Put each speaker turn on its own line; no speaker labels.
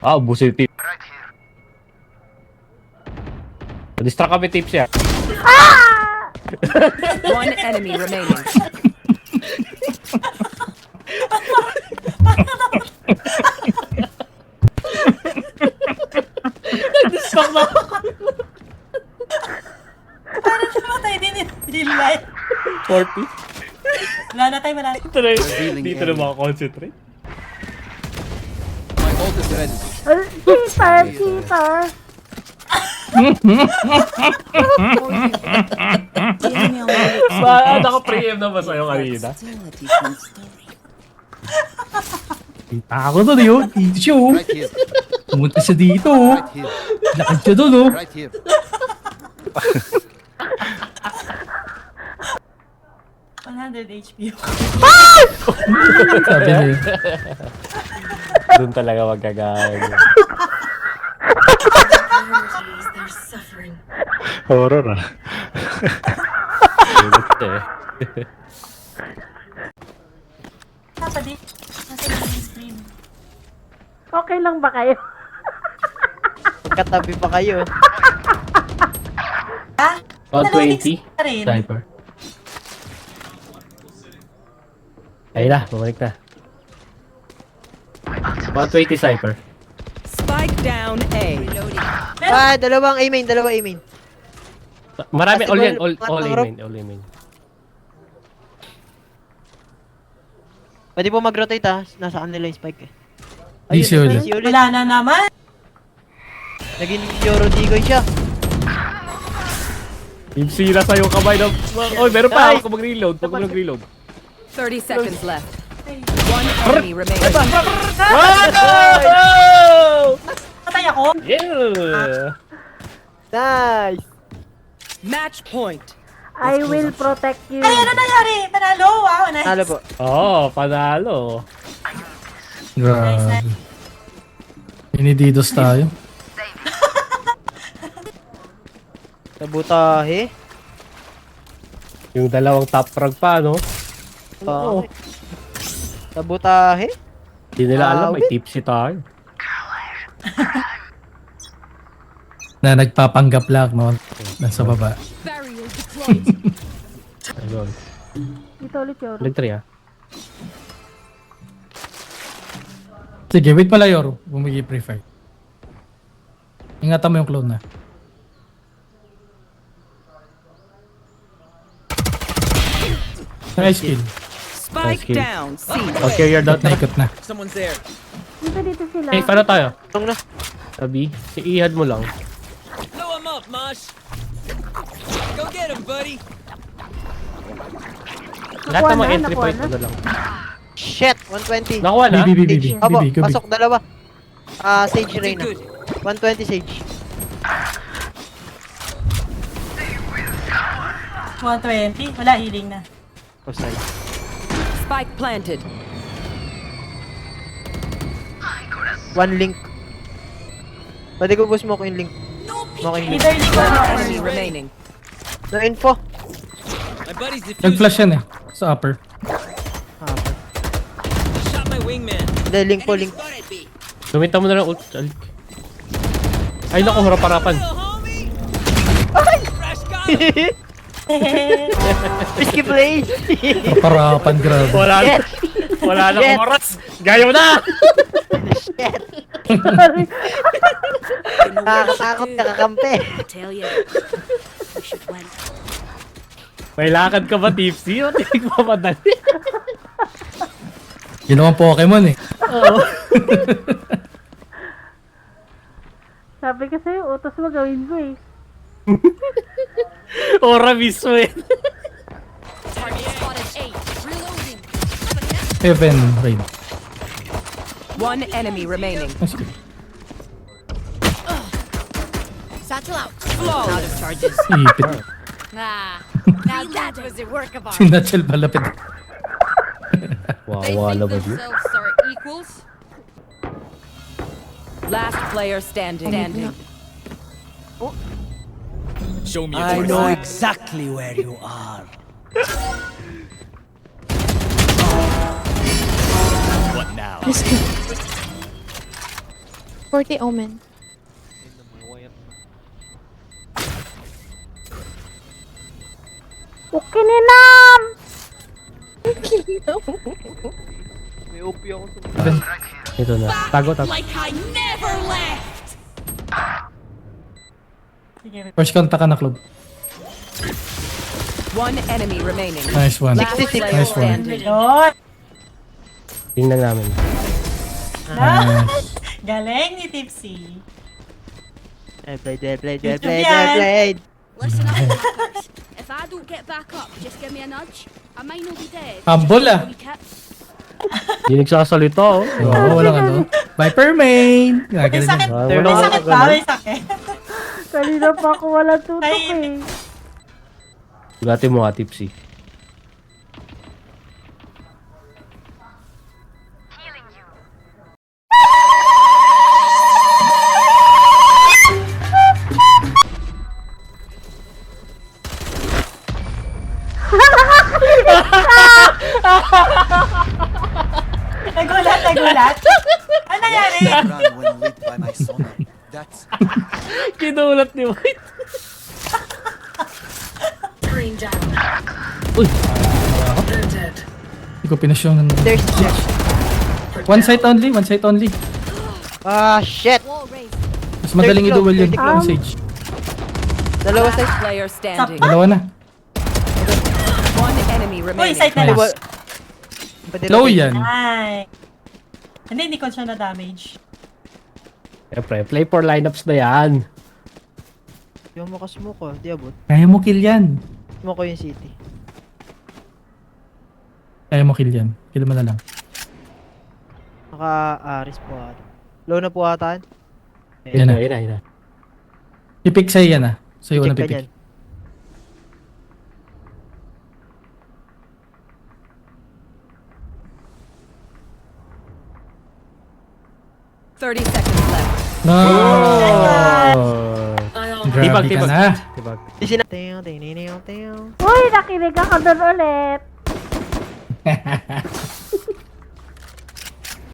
Ah, ubusin yung tip. Distract kami tips ya.
One enemy remaining.
Distract na.
Paano siya matay din in real life?
40.
Wala na tayo, wala.
Dito na dito na makakonsentrate.
My ult is ready.
Cheater, cheater.
Naka-pre-em na ba sa'yo kanina?
Kita ako doon yun. Dito siya oh.
Right here.
Pumunta siya dito oh.
Right here.
Lakad siya doon oh.
Right here.
HP.
Sabi niya yun.
Doon talaga magkagago.
Horror ah.
Limit eh.
Nasa di. Nasa yung screen.
Okay lang ba kayo?
Katabi pa kayo.
Ha?
120.
Na rin.
Sniper. Ayun na, bumalik na. 120 sniper.
Spike down A.
Ah, dalawang A main, dalawa A main.
Marami, all yan, all
Matang
aim, all aim.
Pwede po mag-rotate ha. Nasa kanila yung spike eh.
Easy ulit.
Easy ulit.
Wala na naman.
Naging Yoro Digoy siya.
Yung sira sa'yo kamay ng... Oy, meron pa ako mag-reload. Pag mag-reload.
30 seconds left. One enemy remaining.
Patay ako.
Yeah!
Nice!
Match point.
I will protect you.
Ay, ano nangyari? Panalo. Wow, nice.
Talo po.
Oo, panalo.
Grabe. Inididos tayo.
Sabutahe.
Yung dalawang top frag pa, no?
Oo. Sabutahe.
Hindi nila alam, may tipsy tayo.
Na nagpapanggap lang no. Nasa baba.
Ayun.
Dito ulit yun.
Electric ah.
Sige, wait pala Yoro. Bumigi prefer. Ingatan mo yung clone na. Nice kill.
Spike
kill.
down C.
Okay, you're done.
Naikot na.
Someone's there.
Dito sila.
Eh, paano tayo?
Tong na.
Sabi, si Ihad mo lang.
Blow him up, Mosh. Go get him, buddy.
Lahat ng mga
na,
entry
nakuha
point,
na.
ano lang.
Shit! 120.
Nakuha na?
BB.
Opo,
Go B.
pasok dalawa. Sage
Did
Reyna.
good.
120 Sage.
120. Wala, healing na.
Oh, sorry.
Spike planted.
One link. Pwede ko boost mo ko yung link. Mo ko yung link.
Either link or no.
Enemy remaining.
No info.
My buddy's defused.
Nag-flash yan eh. Sa upper.
Shot my wingman.
Hindi, link po, link.
Gamitan mo na lang ult. Ay, naku, harap-harapan.
Little homie. Crash got him.
Risky play.
Parapan, grabe.
Wala na
Shit.
oras. Gayo na!
Shit. Nakakatakot, nakakampi.
May lakad ka ba, Tipsy? O tingin mo madali?
Yun naman Pokemon eh.
Oo.
Sabi ko sa'yo, utos mo gawin ko eh.
Ora mismo eh.
Heaven raid.
One enemy remaining.
Nice kill.
Satchel out.
Out of charges.
Ipit.
Ah, now that was a work of art.
Sinatchel palapit.
They
Wawa
think
naman yun.
themselves are equals.
Last player standing.
Show me
I
your
know
force.
exactly where you are.
What now?
40 Omen.
Ayun na, may wire na.
Okay ni Nam!
May OP ako sa
Ito na. Tago.
Like I never left!
Sige,
First contact ka na, Club.
One enemy remaining.
Nice one.
Last
66.
player
Nice one.
standing.
yun.
Tingnan namin.
Nice.
Galing ni Tipsy.
Well played, well played, well
YouTube
played,
yan.
well played.
Listen up, fuckers. If I don't get back up, just give me a nudge. I might not be dead.
Humble, ah.
Hindi nagsasalita, oh.
Oo, walang ano. Viper main!
May
Gagaling
sakit,
yun.
Ah,
may
wala
sakit
ka
ba?
ganun.
May sakit.
Kanina pa ako wala tutok
Tahimik.
eh.
Gulati mo nga, Tipsy.
Nagulat, nagulat. Ano nangyari?
Run when lit by my sonar. That's
Kinulat ni White.
Hindi ko pinush yung...
There's Jet.
One site only, one site only.
Ah, shit!
Wall raised.
Mas madaling
Third
i-duel yun.
third clone.
Sage.
Dalawa
Last
side.
player standing.
Dalawa na.
One enemy
Uy,
remaining.
side na lang.
Nice.
Pwede
Low
natin-
yan.
Ay. Hindi ko siya na-damage.
Siyempre, play for lineups na yan.
Yung makasmoke ko, di abot.
Kaya mo kill yan.
Smoke ko yung city.
Kaya mo kill yan. Kill mo na lang.
Naka-aris po ata. Low na po ata.
Yan na.
Yan na.
Pipick sa'yo yan ah. Sa'yo
Check
na
ka
pipick.
dyan.
Thirty seconds left.
No!
Tibag,
Grabe ka
tibag.
na.
Tibag.
Ting, ting, ting, ting, ting.
Uy, nakinig ako doon ulit.